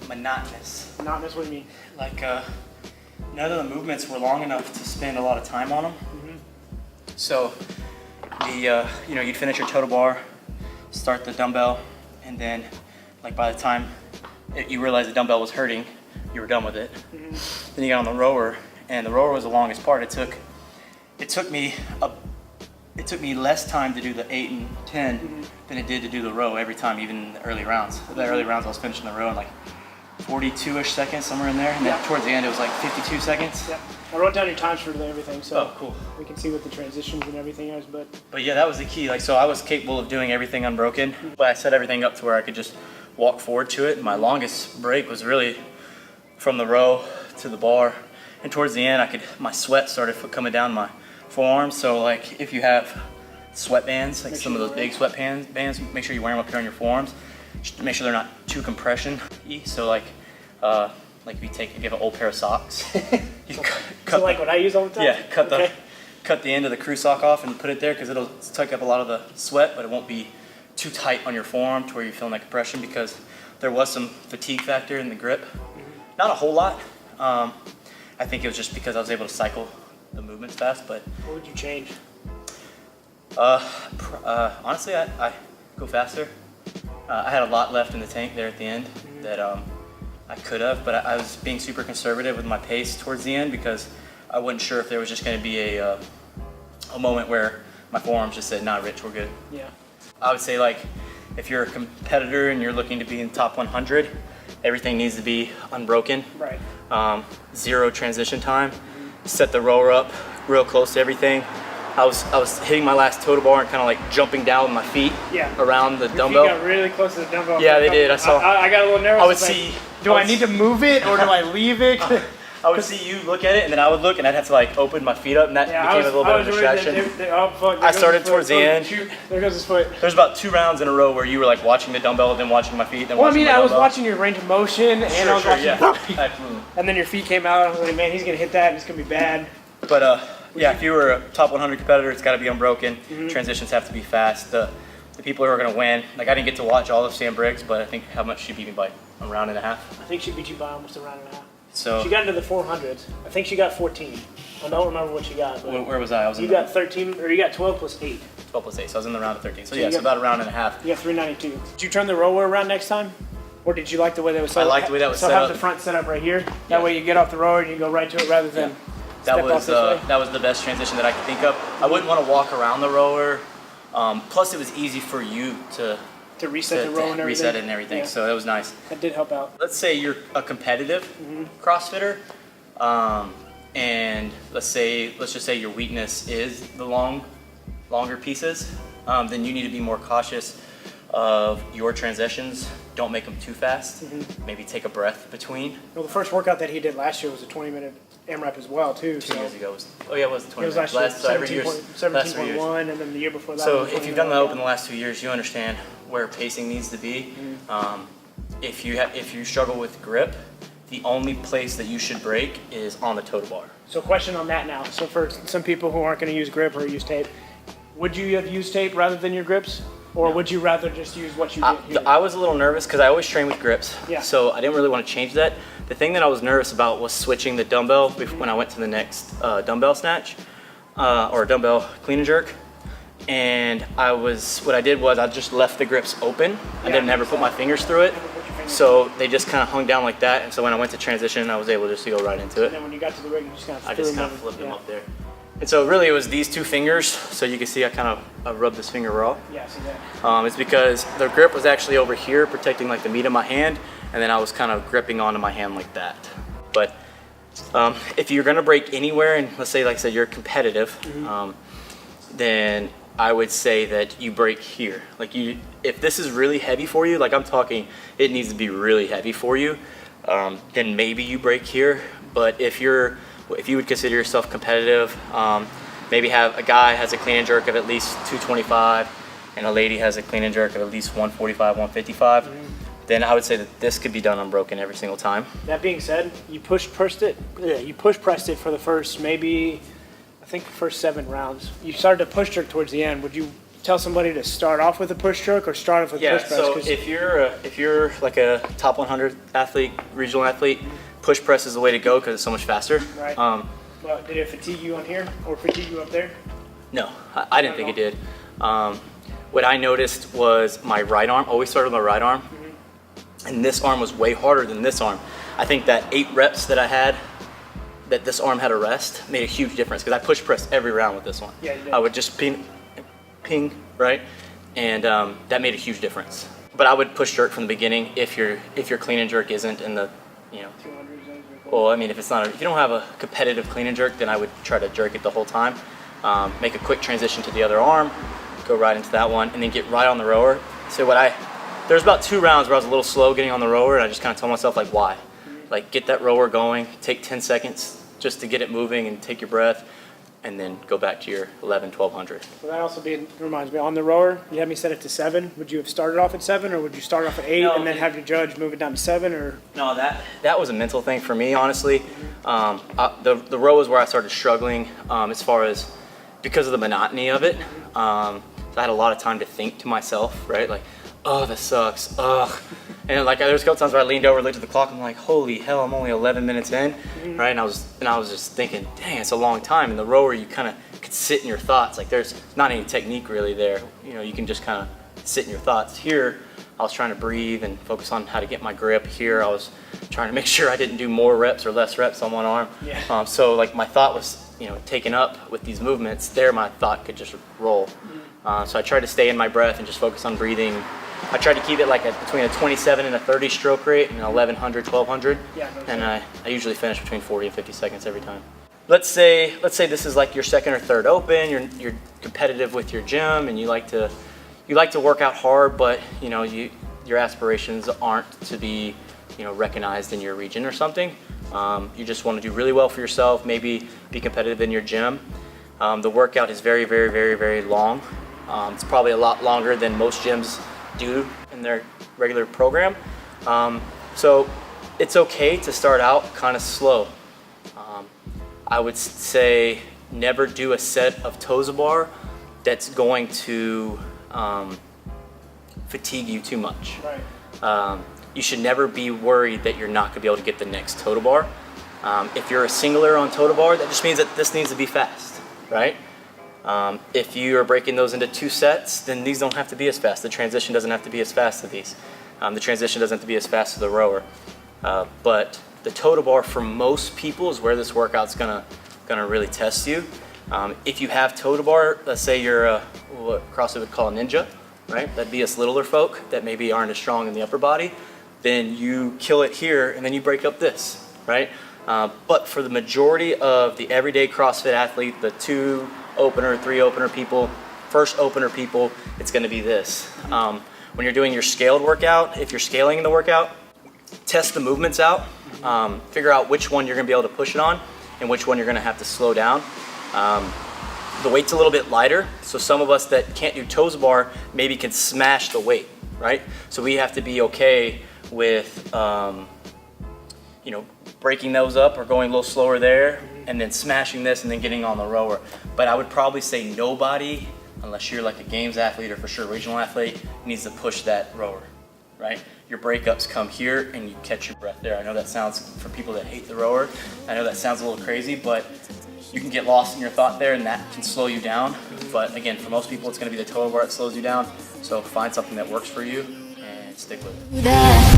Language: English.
monotonous. Monotonous, what do you mean? Like, none of the movements were long enough to spend a lot of time on them. So, you'd finish your total bar, start the dumbbell, and then, like, by the time you realized the dumbbell was hurting, you were done with it. Then you got on the rower, and the rower was the longest part. It took me less time to do the 8 and 10 than it did to do the row every time, even in the early rounds. The early rounds I was finishing the row in like 42-ish seconds, somewhere in there, and then towards the end it was like 52 seconds. Yep. I wrote down your times for everything, so cool. We can see what the transitions and everything is. But yeah, that was the key. Like, so I was capable of doing everything unbroken, but I set everything up to where I could just walk forward to it. My longest break was really from the row to the bar, and towards the end, my sweat started coming down my forearms. So like, if you have sweatbands, like some of those big bands, make sure you wear them up here on your forearms. Just make sure they're not too compression-y. So like if you have an old pair of socks, you so like what I use all the time. Yeah, cut the end of the crew sock off and put it there, because it'll take up a lot of the sweat, but it won't be too tight on your forearm to where you're feeling that compression, because there was some fatigue factor in the grip. Not a whole lot. I think it was just because I was able to cycle the movements fast. But what would you change? Honestly, I go faster. I had a lot left in the tank there at the end that I could have, but I was being super conservative with my pace towards the end, because I wasn't sure if there was just going to be a moment where my forearms just said, "Nah, Rich, we're good." Yeah. I would say, like, if you're a competitor and you're looking to be in the top 100, everything needs to be unbroken. Right. 0 transition time. Set the rower up real close to everything. I was hitting my last total bar and kind of like jumping down with my feet around the dumbbell. Your feet got really close to the dumbbell. Yeah, they did. I saw. I got a little nervous. I would see. Do I need to move it or do I leave it? I would see you look at it, and then I would look, and I'd have to like open my feet up, and that became a little bit of a distraction. I started towards the end. Shoot, there goes his foot. There's about 2 rounds in a row where you were like watching the dumbbell, then watching my feet, then watching my I was dumbbell. watching your range of motion, and I was watching. Absolutely. And then your feet came out, and I was like, man, he's gonna hit that, and it's gonna be bad. But yeah, if you were a top 100 competitor, it's got to be unbroken. Transitions have to be fast. The people who are going to win, like, I didn't get to watch all of Sam Briggs, but I think how much she beat me by a round and a half. I think she beat you by almost a round and a half. So she got into the 400s. I think she got 14. I don't remember what she got. But where was I? You got 13, or you got 12 plus 8. 12 plus 8, so I was in the round of 13. So yeah, it's about a round and a half. You got 392. Did you turn the rower around next time? Or did you like the way that was set up? I liked the way that was set up. So have the front set up right here. That way you get off the rower and you go right to it rather than that was the best transition that I could think of. I wouldn't want to walk around the rower. Plus, it was easy for you to reset the row and everything. Reset it and everything. Yeah. So that was nice. That did help out. Let's say you're a competitive CrossFitter, and let's just say your weakness is the longer pieces. Then you need to be more cautious of your transitions. Don't make them too fast. Maybe take a breath between. Well, the first workout that he did last year was a 20-minute AMRAP as well, too. 2 years ago. It was the 20 minutes. It was last year, 17.1, and then the year before that. So if you've done the Open the last 2 years, you understand where pacing needs to be. If you struggle with grip, the only place that you should break is on the total bar. So question on that now. So for some people who aren't going to use grip or use tape, would you have used tape rather than your grips? Or would you rather just use what you did here? I was a little nervous because I always train with grips. Yeah. So I didn't really want to change that. The thing that I was nervous about was switching the dumbbell when I went to the next dumbbell snatch or dumbbell clean and jerk. And what I did was I just left the grips open. I didn't ever put my fingers through it. So they just kind of hung down like that. And so when I went to transition, I was able just to go right into it. And then when you got to the rig, you just kind of flipped them up there. And so really it was these 2 fingers. So you can see I rubbed this finger raw. Yeah, I see that. It's because the grip was actually over here protecting like the meat of my hand, and then I was kind of gripping onto my hand like that. But if you're gonna break anywhere, and let's say, like I said, you're competitive, then I would say that you break here. Like if this is really heavy for you, like I'm talking, it needs to be really heavy for you, then maybe you break here. But if you would consider yourself competitive, maybe a guy has a clean and jerk of at least 225, and a lady has a clean and jerk of at least 145, 155, then I would say that this could be done unbroken every single time. That being said, you push pressed it for the first, maybe, I think the first 7 rounds. You started to push jerk towards the end. Would you tell somebody to start off with a push stroke or start off with Yeah, push press? so 'Cause- if you're like a top 100 athlete, regional athlete, push press is the way to go because it's so much faster. Right. Well, did it fatigue you on here or fatigue you up there? No, I didn't think it did. What I noticed was my right arm, always started with my right arm, and this arm was way harder than this arm. I think that 8 reps that I had, that this arm had a rest, made a huge difference because I push pressed every round with this one. Yeah, you did. I would just ping, right? And that made a huge difference. But I would push jerk from the beginning if your clean and jerk isn't in the, 200 zones. well, I mean, if you don't have a competitive clean and jerk, then I would try to jerk it the whole time. Make a quick transition to the other arm, go right into that one, and then get right on the rower. So there's about 2 rounds where I was a little slow getting on the rower, and I just kind of told myself, like, why? Like, get that rower going, take 10 seconds just to get it moving and take your breath, and then go back to your 11, 1200. Well, that also reminds me, on the rower, you had me set it to 7. Would you have started off at 7, or would you start off at 8 No, and then have your judge move it down to 7? Or No, that was a mental thing for me, honestly. The row was where I started struggling as far as, because of the monotony of it. So I had a lot of time to think to myself, right? Like, oh, this sucks, ugh. And like there's a couple times where I leaned over, looked at the clock, I'm like, holy hell, I'm only 11 minutes in, right? And I was just thinking, dang, it's a long time. And the rower, you kind of could sit in your thoughts. Like there's not any technique really there. You can just kind of sit in your thoughts. Here, I was trying to breathe and focus on how to get my grip. Here, I was trying to make sure I didn't do more reps or less reps on one arm. Yeah. So like my thought was, taken up with these movements. There, my thought could just roll. So I tried to stay in my breath and just focus on breathing. I tried to keep it like between a 27 and a 30 stroke rate, 1100, 1200. Yeah, and I usually finish between 40 and 50 seconds every time. Let's say this is like your second or third open. You're competitive with your gym, and you like to work out hard, but your aspirations aren't to be recognized in your region or something. You just want to do really well for yourself, maybe be competitive in your gym. The workout is very, very, very, very long. It's probably a lot longer than most gyms do in their regular program. So it's okay to start out kind of slow. I would say never do a set of toes bar that's going to fatigue you too much. right. You should never be worried that you're not going to be able to get the next total bar. If you're a singler on total bar, that just means that this needs to be fast, right? If you are breaking those into 2 sets, then these don't have to be as fast. The transition doesn't have to be as fast to these. The transition doesn't have to be as fast to the rower. But the total bar for most people is where this workout's gonna really test you. If you have total bar, let's say you're what CrossFit would call a ninja, right? That'd be us littler folk that maybe aren't as strong in the upper body. Then you kill it here, and then you break up this, right? But for the majority of the everyday CrossFit athlete, the 2 opener, 3 opener people, first opener people, it's going to be this. When you're doing your scaled workout, if you're scaling in the workout, test the movements out, figure out which one you're going to be able to push it on and which one you're going to have to slow down. The weight's a little bit lighter, so some of us that can't do toes bar maybe can smash the weight, right? So we have to be okay with breaking those up or going a little slower there and then smashing this and then getting on the rower. But I would probably say nobody, unless you're like a games athlete or for sure regional athlete, needs to push that rower, right? Your breakups come here and you catch your breath there. I know that sounds, for people that hate the rower, I know that sounds a little crazy, but you can get lost in your thought there and that can slow you down. But again, for most people, it's gonna be the total bar that slows you down. So find something that works for you and stick with it.